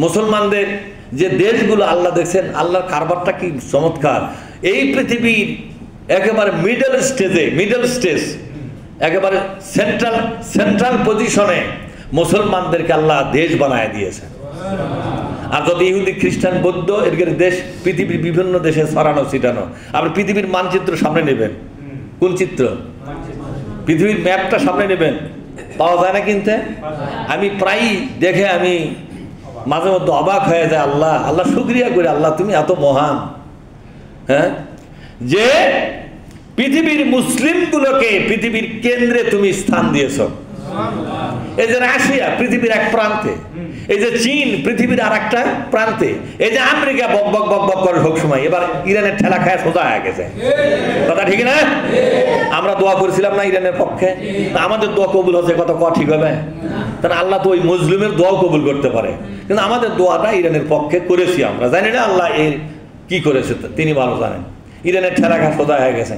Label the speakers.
Speaker 1: মুসলমানদের যে দেশগুলো আল্লাহ দেখছেন, আল্লাহর কারবারটা কি চমৎকার। এই পৃথিবীর একেবারে মিডল স্টেজ, একেবারে সেন্ট্রাল পজিশনে মুসলমানদেরকে আল্লাহ দেশ বানায় দিয়েছেন। আর যদি ইহুদি, খ্রিস্টান, বৌদ্ধ এর দেশ পৃথিবীর বিভিন্ন দেশে ছড়ানো ছিটানো। আপনি পৃথিবীর মানচিত্র সামনে নেবেন, কোন চিত্র? পৃথিবীর ম্যাপটা সামনে নেবেন, পাওয়া যায় না কিনতে। আমি প্রায়ই দেখে আমি মাঝে মধ্যে অবাক হয়ে যায়, আল্লাহ শুকরিয়া করি, আল্লাহ তুমি এত মহান, হ্যাঁ, যে পৃথিবীর মুসলিমগুলোকে পৃথিবীর কেন্দ্রে তুমি স্থান দিয়েছ। এই যে রাশিয়া পৃথিবীর এক প্রান্তে, এই যে চীন পৃথিবীর আর একটা প্রান্তে, এই যে আমেরিকা বক বক বক বক করে সব সময়, এবার ইরানের ঠেলা খায় সোজা হয়ে গেছে। কথা ঠিক না? আমরা দোয়া করেছিলাম না ইরানের পক্ষে, আমাদের দোয়া কবুল হচ্ছে, কথা ঠিক হবে? কারণ আল্লাহ তো ওই মুসলিমের দোয়াও কবুল করতে পারে, কিন্তু আমাদের দোয়াটা ইরানের পক্ষে করেছি। আমরা জানি না আল্লাহ এর কি করেছে, তিনি ভালো জানেন। ইরানের ঠেলা খায় সোজা হয়ে গেছে।